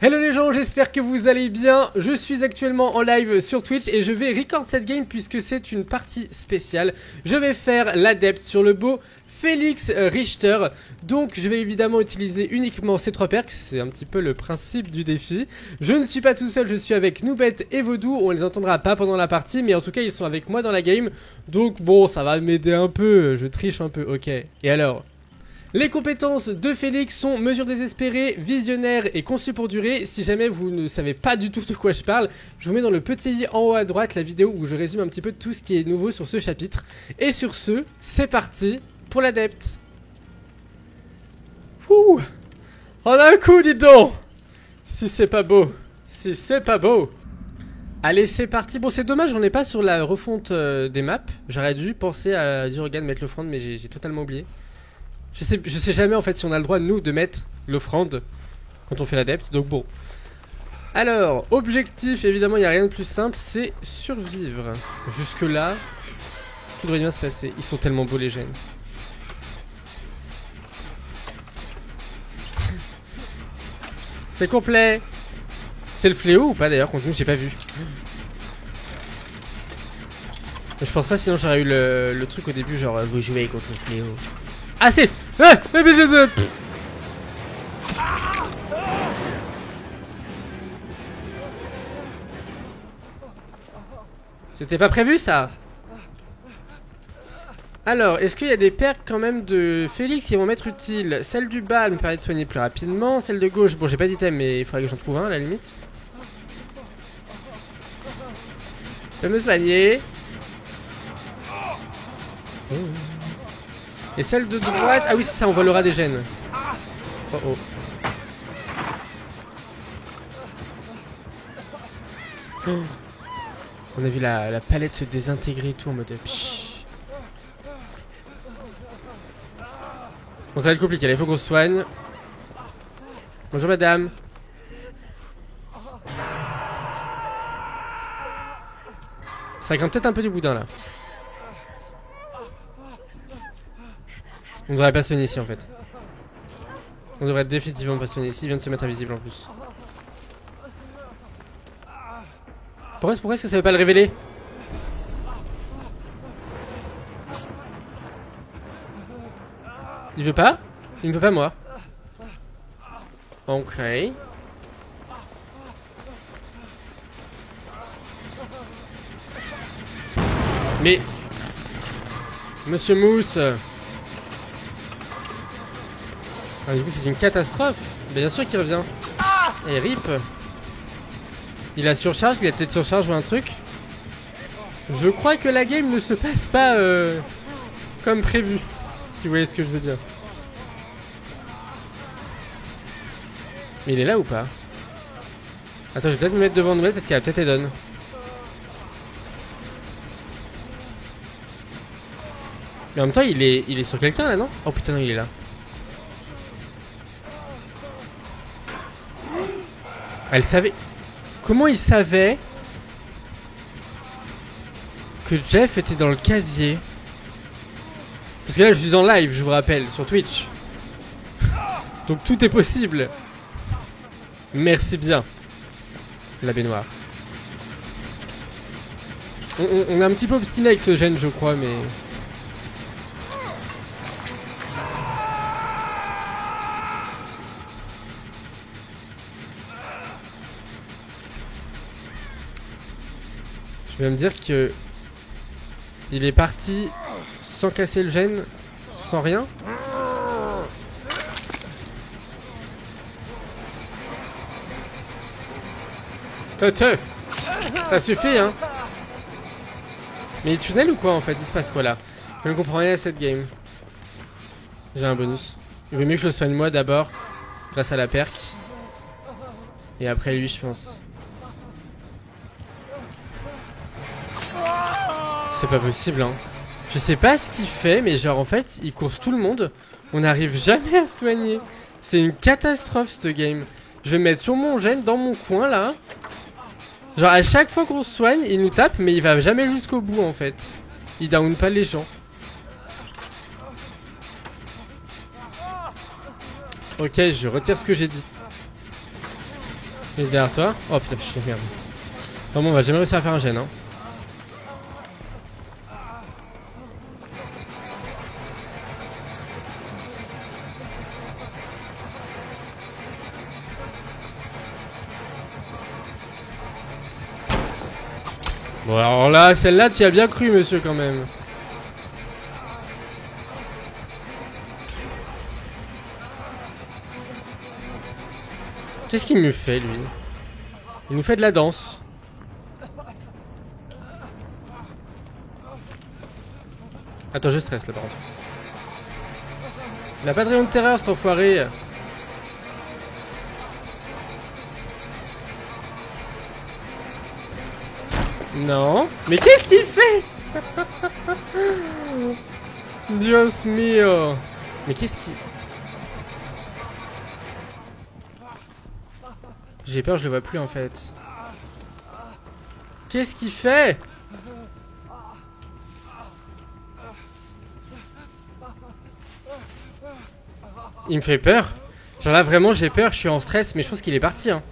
Hello les gens, j'espère que vous allez bien. Je suis actuellement en live sur Twitch et je vais record cette game puisque c'est une partie spéciale. Je vais faire l'adepte sur le beau Felix Richter. Donc je vais évidemment utiliser uniquement ces 3 perks, c'est un petit peu le principe du défi. Je ne suis pas tout seul, je suis avec Noobet et Vaudou. On les entendra pas pendant la partie, mais en tout cas ils sont avec moi dans la game. Donc bon, ça va m'aider un peu, je triche un peu, ok. Et alors ? Les compétences de Félix sont mesure désespérée, visionnaire et conçu pour durer. Si jamais vous ne savez pas du tout de quoi je parle, je vous mets dans le petit i en haut à droite la vidéo où je résume un petit peu tout ce qui est nouveau sur ce chapitre. Et sur ce, c'est parti pour l'adepte. Ouh, en un coup, dis donc. Si c'est pas beau, si c'est pas beau. Allez, c'est parti. Bon, c'est dommage, on n'est pas sur la refonte des maps. J'aurais dû penser à dire regarde mettre l'offrande, mais j'ai totalement oublié. Je sais jamais en fait si on a le droit nous de mettre l'offrande quand on fait l'adepte, donc bon. Alors, objectif, évidemment il n'y a rien de plus simple, c'est survivre. Jusque là, tout devrait bien se passer. Ils sont tellement beaux les gènes. C'est complet. C'est le fléau ou pas d'ailleurs contre nous, j'ai pas vu. Je pense pas, sinon j'aurais eu le truc au début genre vous jouez contre le fléau. Ah c'est... C'était pas prévu ça. Alors, est-ce qu'il y a des perks quand même de Félix qui vont m'être utiles? Celle du bas me permet de soigner plus rapidement. Celle de gauche, bon j'ai pas d'item mais il faudrait que j'en trouve un à la limite. Je vais me soigner. Oh. Et celle de droite... Ah oui, c'est ça, on volera des gènes. Oh oh. Oh. On a vu la palette se désintégrer et tout en mode... Pshh. Bon, ça va être compliqué, là, il faut qu'on se soigne. Bonjour madame. Ça grimpe peut-être un peu du boudin là. On devrait pas soigner ici en fait. On devrait définitivement pas soigner ici, il vient de se mettre invisible en plus. Pourquoi est-ce que ça veut pas le révéler? Il veut pas? Il ne veut pas moi. Ok. Mais... Monsieur Mousse... Ah, du coup c'est une catastrophe. Bien sûr qu'il revient. Et rip. Il a surcharge, il a peut-être surcharge ou un truc. Je crois que la game ne se passe pas comme prévu. Si vous voyez ce que je veux dire. Mais il est là ou pas? Attends, je vais peut-être me mettre devant Noël parce qu'il a peut-être Edon. Mais en même temps il est sur quelqu'un là non? Oh putain non, il est là. Elle savait... Comment il savait que Jeff était dans le casier? Parce que là je suis en live, je vous rappelle, sur Twitch. Donc tout est possible. Merci bien. La baignoire. On est un petit peu obstiné avec ce gène je crois, mais... Je vais me dire que il est parti sans casser le gène, sans rien. Ça suffit hein. Mais il tunnel ou quoi en fait? Il se passe quoi là? Je ne comprends rien à cette game. J'ai un bonus. Il vaut mieux que je le soigne moi d'abord, grâce à la perk. Et après lui je pense. C'est pas possible hein. Je sais pas ce qu'il fait mais genre en fait il course tout le monde. On n'arrive jamais à soigner. C'est une catastrophe cette game. Je vais me mettre sur mon gène dans mon coin là. Genre à chaque fois qu'on se soigne il nous tape mais il va jamais jusqu'au bout en fait. Il down pas les gens. Ok, je retire ce que j'ai dit. Il est derrière toi. Oh putain, je suis merde. Non, bon, on va jamais réussir à faire un gène, hein. Bon, alors là, celle-là, tu y as bien cru, monsieur, quand même. Qu'est-ce qu'il me fait, lui? Il nous fait de la danse. Attends, je stresse, là, par contre. Il a pas de rayon de terreur, cet enfoiré. Non. Mais qu'est-ce qu'il fait? Dios mio. Mais qu'est-ce qu'il... J'ai peur, je le vois plus en fait. Qu'est-ce qu'il fait? Il me fait peur. Genre là vraiment j'ai peur, je suis en stress, mais je pense qu'il est parti hein.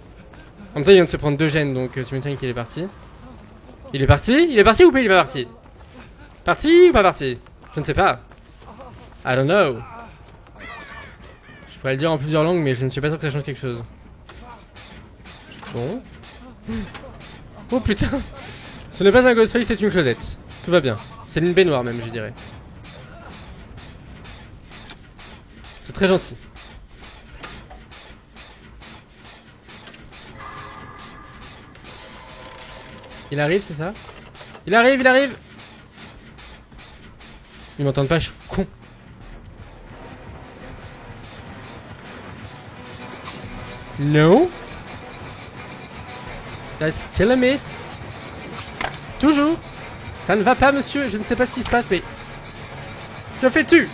En même temps il vient de se prendre 2 gènes donc tu m'étonnes qu'il est parti. Il est parti? Il est parti ou pas il est pas parti? Parti ou pas parti? Je ne sais pas. I don't know. Je pourrais le dire en plusieurs langues mais je ne suis pas sûr que ça change quelque chose. Bon. Oh putain. Ce n'est pas un Ghostface, c'est une Claudette. Tout va bien. C'est une baignoire même je dirais. C'est très gentil. Il arrive, c'est ça? Il arrive, il arrive! Ils m'entendent pas, je suis con. No. That's still a miss. Toujours. Ça ne va pas, monsieur. Je ne sais pas ce qui se passe, mais... Que fais-tu?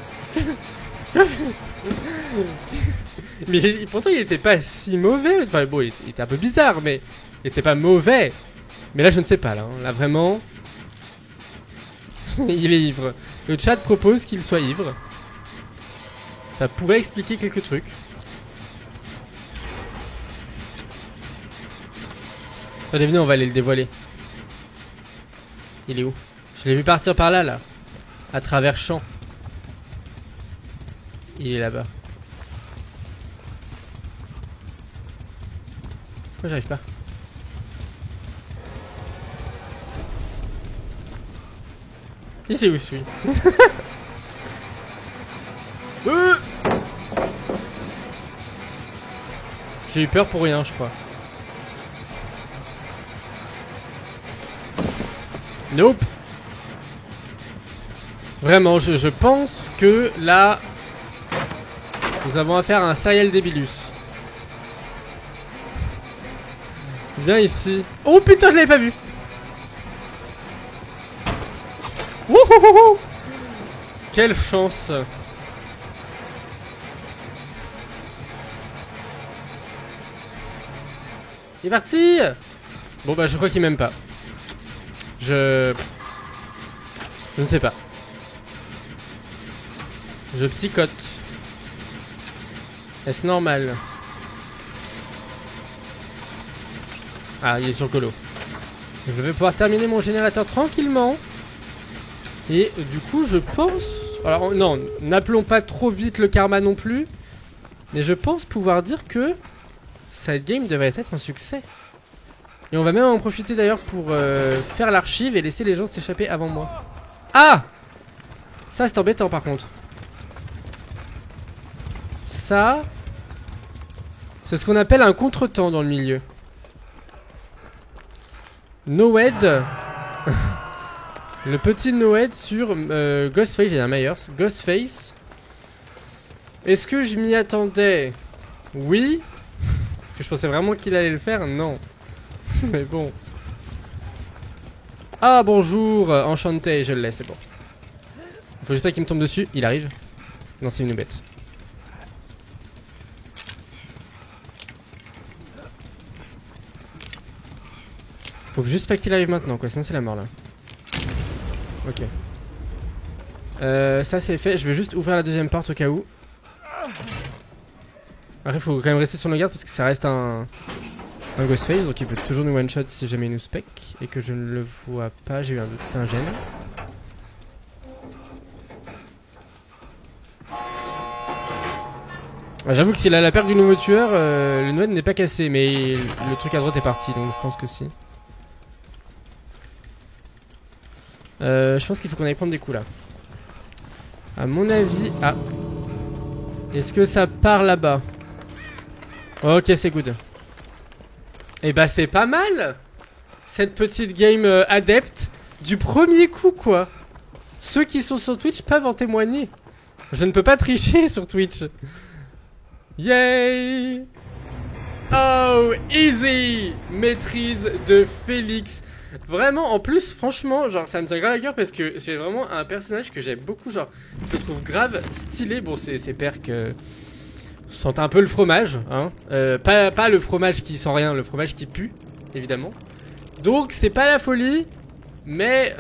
Mais pourtant, il était pas si mauvais. Enfin, bon, il était un peu bizarre, mais... Il était pas mauvais. Mais là, je ne sais pas, là. Hein. Là, vraiment... il est ivre. Le chat propose qu'il soit ivre. Ça pourrait expliquer quelques trucs. Attendez, venez, on va aller le dévoiler. Il est où? Je l'ai vu partir par là, là. À travers champs. Il est là-bas. Pourquoi j'arrive pas? Il sait où je suis. J'ai eu peur pour rien, je crois. Nope. Vraiment, je pense que là, nous avons affaire à un serial débilus. Viens ici. Oh putain, je l'avais pas vu. Wouhouhou. Quelle chance. Il est parti. Bon bah je crois qu'il m'aime pas. Je ne sais pas. Je psychote. Est-ce normal? Ah, il est sur le colo. Je vais pouvoir terminer mon générateur tranquillement. Et du coup, je pense... Alors, non, n'appelons pas trop vite le karma non plus. Mais je pense pouvoir dire que cette game devrait être un succès. Et on va même en profiter d'ailleurs pour faire l'archive et laisser les gens s'échapper avant moi. Ah! Ça, c'est embêtant par contre. Ça... C'est ce qu'on appelle un contretemps dans le milieu. Noed. Le petit Noed sur Ghostface, j'ai un Myers. Ghostface. Est-ce que je m'y attendais? Oui. Est-ce que je pensais vraiment qu'il allait le faire? Non. Mais bon. Ah bonjour, enchanté, je le laisse, c'est bon. Faut juste pas qu'il me tombe dessus, il arrive. Non, c'est une bête. Faut juste pas qu'il arrive maintenant quoi, sinon c'est la mort là. Ok. Ça c'est fait, je vais juste ouvrir la deuxième porte au cas où. Après faut quand même rester sur nos gardes parce que ça reste un Un Ghostface, donc il peut toujours nous one-shot si jamais il nous spec. Et que je ne le vois pas, j'ai eu un doute, c'est un gène. Ah, j'avoue que s'il a la perte du nouveau tueur, le Noël n'est pas cassé, mais le truc à droite est parti, donc je pense que si. Je pense qu'il faut qu'on aille prendre des coups là. À mon avis... Ah. Est-ce que ça part là-bas? Ok, c'est good. Et bah c'est pas mal cette petite game adepte du premier coup quoi. Ceux qui sont sur Twitch peuvent en témoigner. Je ne peux pas tricher sur Twitch. Yay! Oh, easy! Maîtrise de Félix. Vraiment, en plus, franchement, genre, ça me tient grave à cœur parce que c'est vraiment un personnage que j'aime beaucoup, genre, je le trouve grave stylé. Bon, ses perks sentent un peu le fromage, hein. Pas le fromage qui sent rien, le fromage qui pue, évidemment. Donc, c'est pas la folie, mais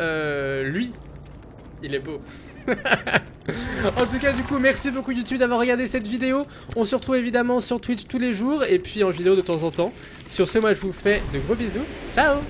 lui, il est beau. En tout cas, du coup, merci beaucoup YouTube d'avoir regardé cette vidéo. On se retrouve évidemment sur Twitch tous les jours et puis en vidéo de temps en temps. Sur ce, moi, je vous fais de gros bisous. Ciao!